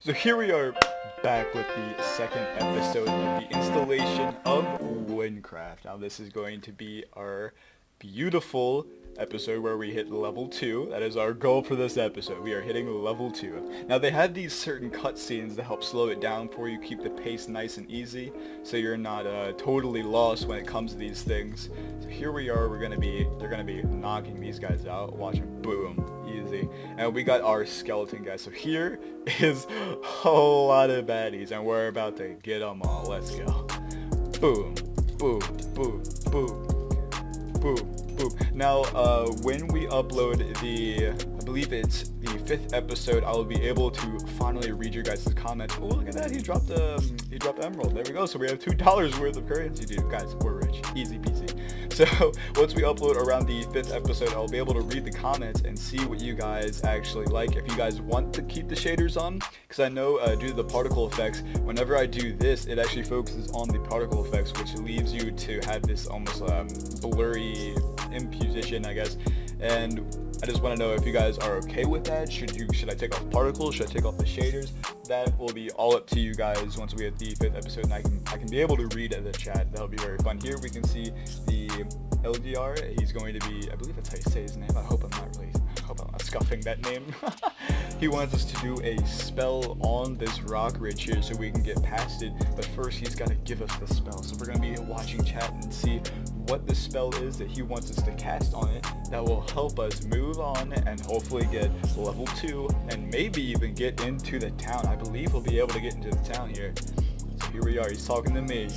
So here we are back with the second episode of the installation of Wynncraft. Now this is going to be our beautiful episode where we hit level 2. That is our goal for this episode. We are hitting level 2. Now they have these certain cutscenes to help slow it down for you, keep the pace nice and easy, so you're not totally lost when it comes to these things. So here we are, they're gonna be knocking these guys out. Watch them, boom, easy. And we got our skeleton guys. So here is a lot of baddies, and we're about to get them all. Let's go. Boom, boom, boom, boom. Boom, boom. Now, when we upload I believe it's the 5th episode, I will be able to finally read your guys' comments. Oh, look at that, he dropped emerald. There we go. So we have $2 worth of currency, dude. Guys, we're rich. Easy peasy. So, once we upload around the 5th episode, I'll be able to read the comments and see what you guys actually like. If you guys want to keep the shaders on, because I know due to the particle effects, whenever I do this, it actually focuses on the particle effects, which leaves you to have this almost blurry imposition, I guess. And I just want to know if you guys are okay with that. Should I take off particles? Should I take off the shaders? That will be all up to you guys once we hit the 5th episode, and I can be able to read the chat. That'll be very fun. Here we can see the LDR. He's going to be, I believe that's how you say his name. I hope I'm not scuffing that name. He wants us to do a spell on this rock ridge here so we can get past it, but first he's got to give us the spell. So we're going to be watching chat and see what the spell is that he wants us to cast on it that will help us move on and hopefully get level 2 and maybe even get into the town. I believe we'll be able to get into the town here. So here we are, he's talking to me.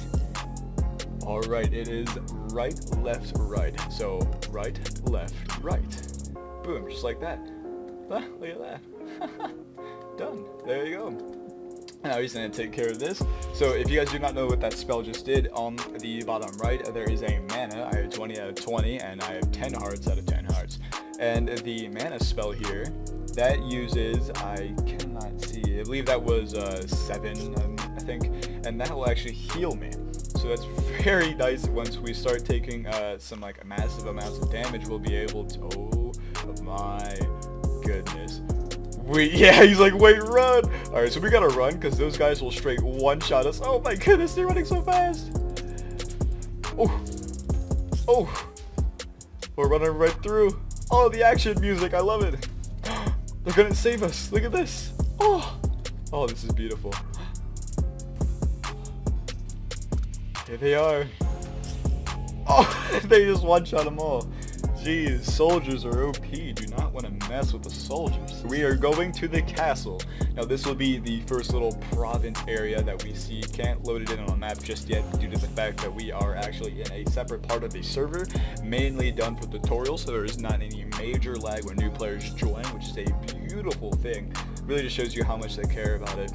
Alright, it is right, left, right. So right, left, right. Boom, just like that. Ah, look at that. Done. There you go. Now he's going to take care of this. So if you guys do not know what that spell just did, on the bottom right there is a mana. I have 20 out of 20 and I have 10 hearts out of 10 hearts. And the mana spell here, that uses, I cannot see, I believe that was 7, I think, and that will actually heal me. So that's very nice. Once we start taking some like massive amounts of damage, we'll be able to, oh my goodness. He's like, wait, run! Alright, so we gotta run, because those guys will straight one-shot us. Oh my goodness, they're running so fast! Oh! We're running right through. Oh, the action music, I love it! They're gonna save us, look at this! Oh, this is beautiful. Here they are. Oh, they just one-shot them all. Jeez, soldiers are OP. Do not want to mess with the soldiers. We are going to the castle. Now this will be the first little province area that we see. Can't load it in on a map just yet due to the fact that we are actually in a separate part of the server, mainly done for tutorials, so there is not any major lag when new players join, which is a beautiful thing. Really just shows you how much they care about it.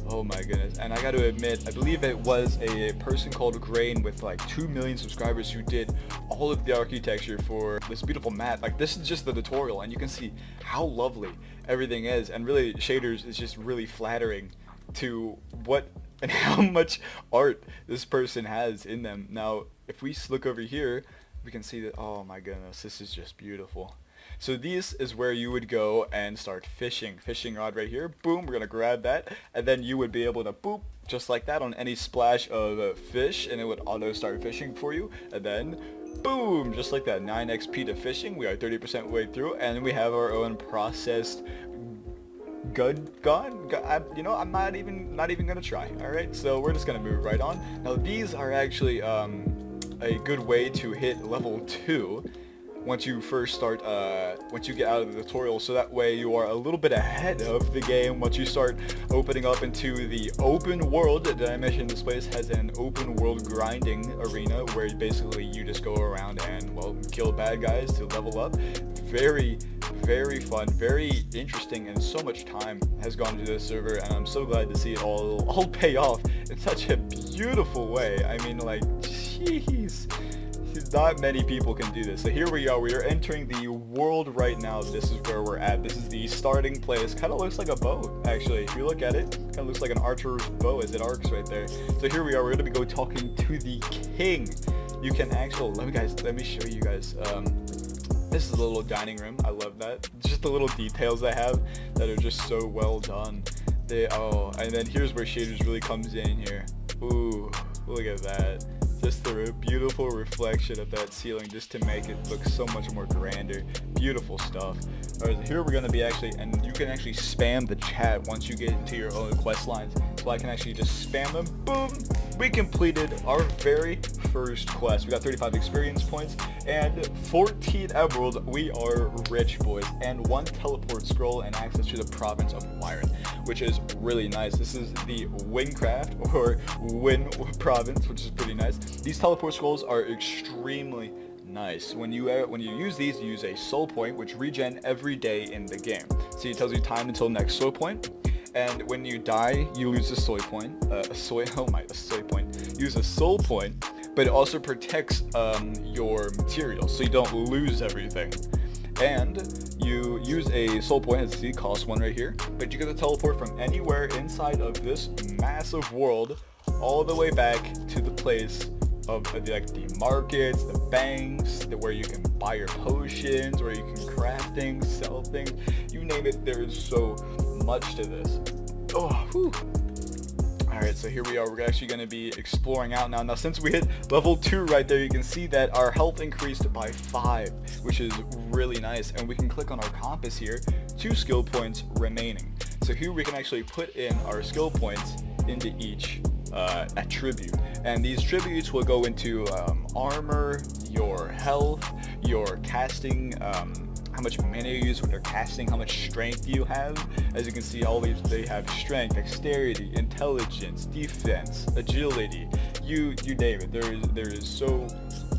Oh my goodness. And I got to admit, I believe it was a person called Grain with like 2 million subscribers who did all of the architecture for this beautiful map. Like, this is just the tutorial, and you can see how lovely everything is, and really shaders is just really flattering to what and how much art this person has in them. Now if we look over here, we can see that, oh my goodness, this is just beautiful. So this is where you would go and start fishing. Fishing rod right here. Boom, we're going to grab that. And then you would be able to boop, just like that, on any splash of fish. And it would auto start fishing for you. And then, boom, just like that. 9 XP to fishing. We are 30% way through. And we have our own processed gun. You know, I'm not even going to try. Alright, so we're just going to move right on. Now these are actually a good way to hit level 2. Once you first start, once you get out of the tutorial, so that way you are a little bit ahead of the game once you start opening up into the open world. Did I mention this place has an open world grinding arena where basically you just go around and, well, kill bad guys to level up. Very, very fun, very interesting, and so much time has gone into this server, and I'm so glad to see it all pay off in such a beautiful way. I mean, like, jeez. Not many people can do this. So here we are entering the world right now. This is where we're at. This is the starting place. Kind of looks like a bow, actually. If you look at it, kind of looks like an archer's bow as it arcs right there. So here we are. We're going to go talking to the king. You can actually, let me show you guys. This is a little dining room. I love that. Just the little details they have that are just so well done. And then here's where shaders really comes in here. Ooh, look at that. Just the beautiful reflection of that ceiling just to make it look so much more grander. Beautiful stuff. Alright, so here we're going to be actually, and you can actually spam the chat once you get into your own quest lines. So I can actually just spam them. Boom! We completed our very first quest. We got 35 experience points and 14 emeralds. We are rich, boys. And 1 teleport scroll and access to the province of Wyron, which is really nice. This is the Wynncraft or Wyn province, which is pretty nice. These teleport scrolls are extremely nice. When you use these, you use a soul point, which regen every day in the game. See, it tells you time until next soul point. And when you die, you lose a soul point. Use a soul point, but it also protects your materials, so you don't lose everything. And you use a soul point, as you see, cost 1 right here, but you get to teleport from anywhere inside of this massive world all the way back to the place of the markets, the banks, where you can buy your potions, where you can craft things, sell things, you name it. There is so much to this. Oh, whew. Alright, so here we are. We're actually going to be exploring out now. Now, since we hit level 2 right there, you can see that our health increased by 5, which is really nice. And we can click on our compass here, 2 skill points remaining. So here we can actually put in our skill points into each attribute. And these tributes will go into armor, your health, your casting, how much mana you use when you're casting, how much strength you have. As you can see, all these, they have strength, dexterity, intelligence, defense, agility, you name it. There is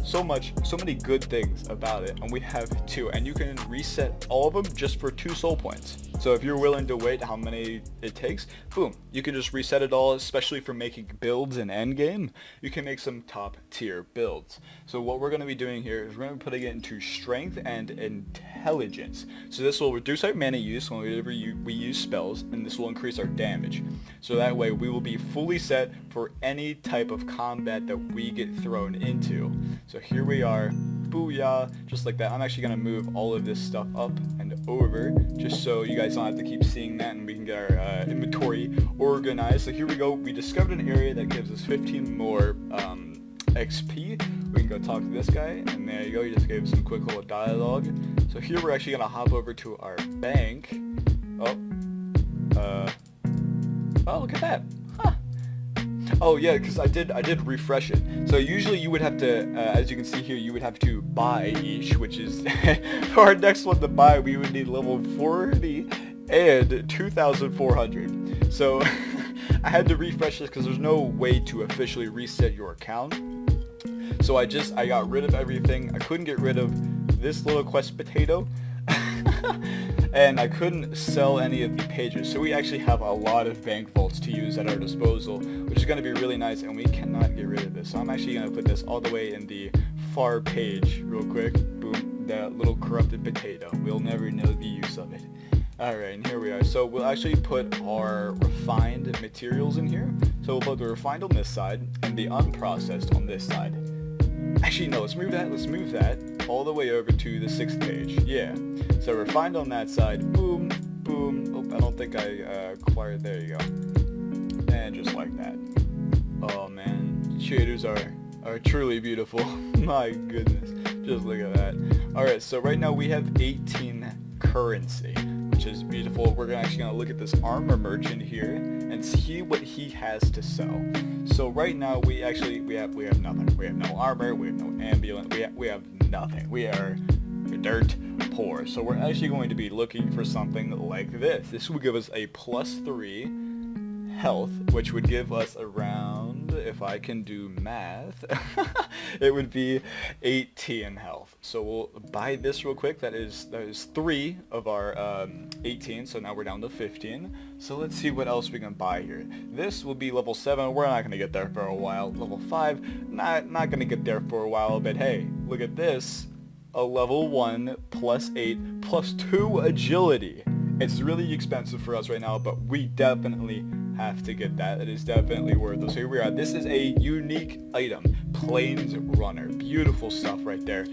so many good things about it, and we have 2, and you can reset all of them just for 2 soul points. So if you're willing to wait how many it takes, boom, you can just reset it all, especially for making builds in endgame. You can make some top tier builds. So what we're going to be doing here is we're going to be putting it into strength and intelligence. So this will reduce our mana use whenever we use spells, and this will increase our damage. So that way we will be fully set for any type of combat that we get thrown into. So here we are. Booyah, just like that. I'm actually going to move all of this stuff up and over just so you guys don't have to keep seeing that, and we can get our inventory organized. So here we go. We discovered an area that gives us 15 more XP. We can go talk to this guy, and there you go. He just gave us some quick little dialogue. So here we're actually going to hop over to our bank. Oh, look at that. Oh yeah, because I did refresh it. So usually you would have to, as you can see here, you would have to buy each, which is, for our next one to buy, we would need level 40 and 2,400. So I had to refresh this because there's no way to officially reset your account. So I got rid of everything. I couldn't get rid of this little quest potato. And I couldn't sell any of the pages, so we actually have a lot of bank vaults to use at our disposal, which is going to be really nice, and we cannot get rid of this. So I'm actually going to put this all the way in the far page real quick. Boom, that little corrupted potato. We'll never know the use of it. Alright, and here we are. So we'll actually put our refined materials in here. So we'll put the refined on this side and the unprocessed on this side. Actually, no, let's move that all the way over to the 6th page. Yeah. So refined on that side. Boom, boom. Oh, I don't think I acquired. There you go. And just like that. Oh man, shaders are truly beautiful. My goodness, just look at that. All right, so right now we have 18 currency, which is beautiful. We're actually gonna look at this armor merchant here and see what he has to sell. So right now we have nothing. We have no armor. We have no ambulance. We have nothing. We are dirt poor. So we're actually going to be looking for something like this. This will give us a +3 health, which would give us around, if I can do math, it would be 18 health. So we'll buy this real quick. That is 3 of our 18. So now we're down to 15. So let's see what else we can buy here. This will be level 7. We're not going to get there for a while. Level 5, not going to get there for a while. But hey, look at this. A level 1 +8 +2 agility. It's really expensive for us right now, but we definitely have to get that. It is definitely worth it. So here we are. This is a unique item. Plains Runner. Beautiful stuff right there.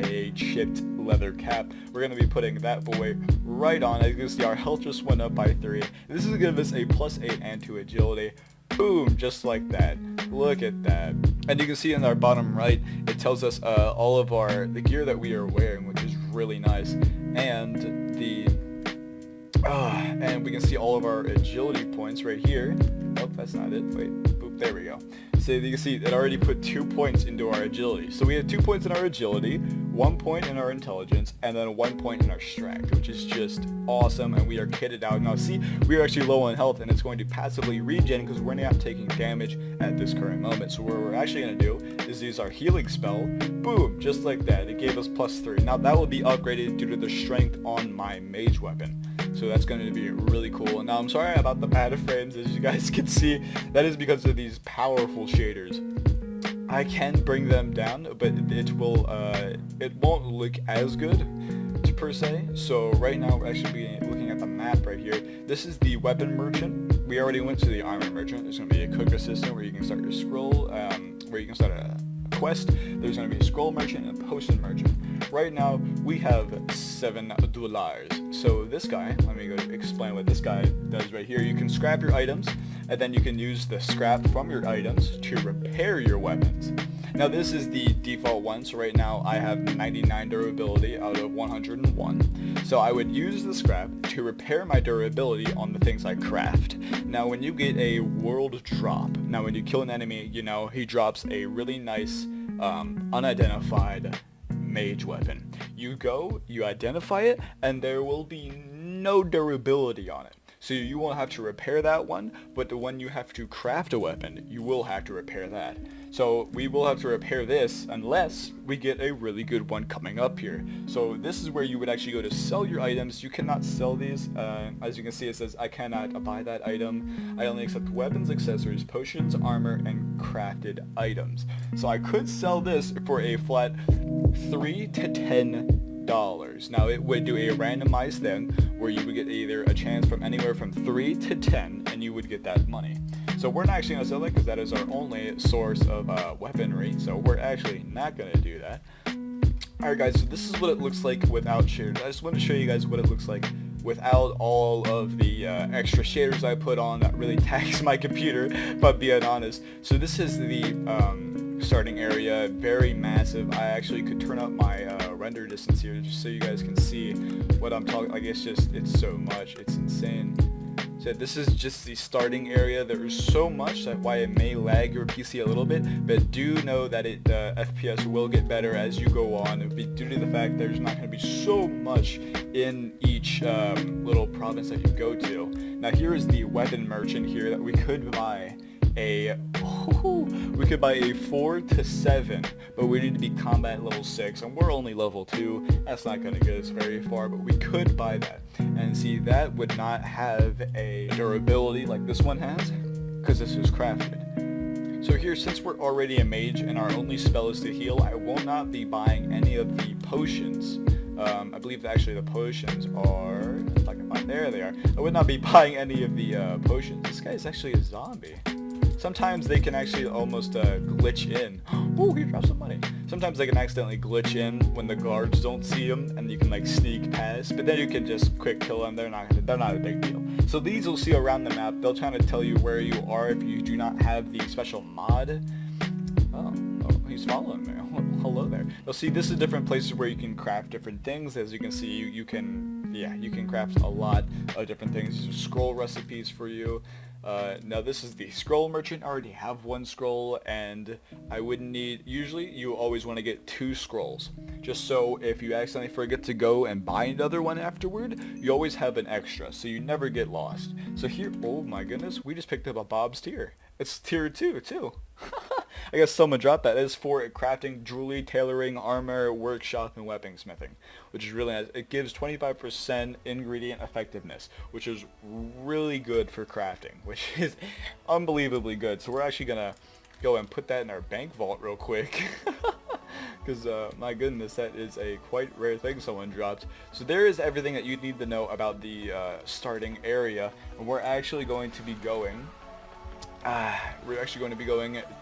A chipped leather cap. We're going to be putting that boy right on. As you can see, our health just went up by 3. This is going to give us a +8 and 2 agility. Boom, just like that. Look at that. And you can see in our bottom right, it tells us all of the gear that we are wearing, which is really nice. And and we can see all of our agility points right here. Oh, that's not it. Wait, boop, there we go. So you can see it already put 2 points into our agility. So we had 2 points in our agility, 1 point in our intelligence, and then 1 point in our strength, which is just awesome. And we are kitted out. Now see, we are actually low on health, and it's going to passively regen because we're not taking damage at this current moment. So what we're actually going to do is use our healing spell. Boom, just like that. It gave us +3. Now that will be upgraded due to the strength on my mage weapon. So that's going to be really cool. Now I'm sorry about the bad frames, as you guys can see. That is because of these powerful shaders. I can bring them down, but it won't look as good per se. So right now we're actually looking at the map right here. This is the weapon merchant. We already went to the armor merchant. There's going to be a cook assistant where you can start your scroll, where you can start a quest. There's going to be a scroll merchant and a potion merchant. Right now we have $7. So this guy, let me go explain what this guy does right here. You can scrap your items, and then you can use the scrap from your items to repair your weapons. Now this is the default one, so right now I have 99 durability out of 101. So I would use the scrap to repair my durability on the things I craft. Now when you get a world drop, now when you kill an enemy, you know, he drops a really nice unidentified mage weapon. You go, you identify it, and there will be no durability on it. So you won't have to repair that one, but when you have to craft a weapon, you will have to repair that. So we will have to repair this unless we get a really good one coming up here. So this is where you would actually go to sell your items. You cannot sell these. As you can see, it says I cannot buy that item. I only accept weapons, accessories, potions, armor, and crafted items. So I could sell this for a flat $3 to $10. Now it would do a randomized thing where you would get either a chance from anywhere from 3 to 10, and you would get that money. So we're not actually going to sell it because that is our only source of weaponry, so we're actually not going to do that. Alright guys, so this is what it looks like without shaders. I just want to show you guys what it looks like without all of the extra shaders I put on that really tax my computer, but being honest. So this is the starting area, very massive. I actually could turn up my render distance here just so you guys can see what I'm talking. Like it's so much, it's insane. So this is just the starting area. There is so much that why it may lag your PC a little bit, but do know that the FPS will get better as you go on. It'll be due to the fact there's not going to be so much in each little province that you go to. Now here is the weapon merchant here that we could buy a 4 to 7, but we need to be combat level 6, and we're only level 2. That's not going to get us very far, but we could buy that. And see, that would not have a durability like this one has, because this is crafted. So here, since we're already a mage and our only spell is to heal, I will not be buying any of the potions. I believe actually the potions are, if I can find, there they are. I would not be buying any of the potions. This guy is actually a zombie. Sometimes they can actually almost glitch in. Oh, he dropped some money. Sometimes they can accidentally glitch in when the guards don't see them, and you can like sneak past. But then you can just quick kill them. They're not a big deal. So these you'll see around the map. They'll try to tell you where you are if you do not have the special mod. Oh, he's following me. Hello there. You'll see this is different places where you can craft different things. As you can see, you can craft a lot of different things. These are scroll recipes for you. Now this is the scroll merchant. I already have 1 scroll, and I wouldn't need, usually you always want to get 2 scrolls, just so if you accidentally forget to go and buy another one afterward, you always have an extra, so you never get lost. So here, oh my goodness, we just picked up a Bob's tier. It's tier 2 too. I guess someone dropped that. It is for crafting, jewelry, tailoring, armor, workshop, and weaponsmithing, which is really nice. It gives 25% ingredient effectiveness, which is really good for crafting, which is unbelievably good. So we're actually going to go and put that in our bank vault real quick. Because, my goodness, that is a quite rare thing someone dropped. So there is everything that you need to know about the starting area. And we're actually going to be going...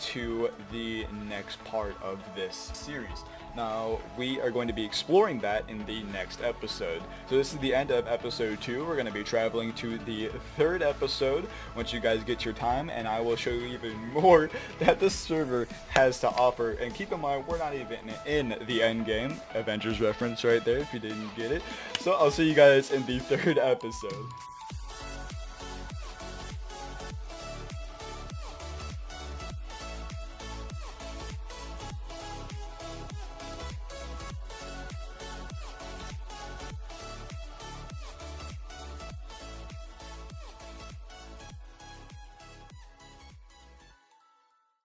to the next part of this series. Now, we are going to be exploring that in the next episode. So this is the end of episode 2. We're going to be traveling to the 3rd episode once you guys get your time, and I will show you even more that the server has to offer. And keep in mind, we're not even in the end game. Avengers reference right there if you didn't get it. So I'll see you guys in the 3rd episode.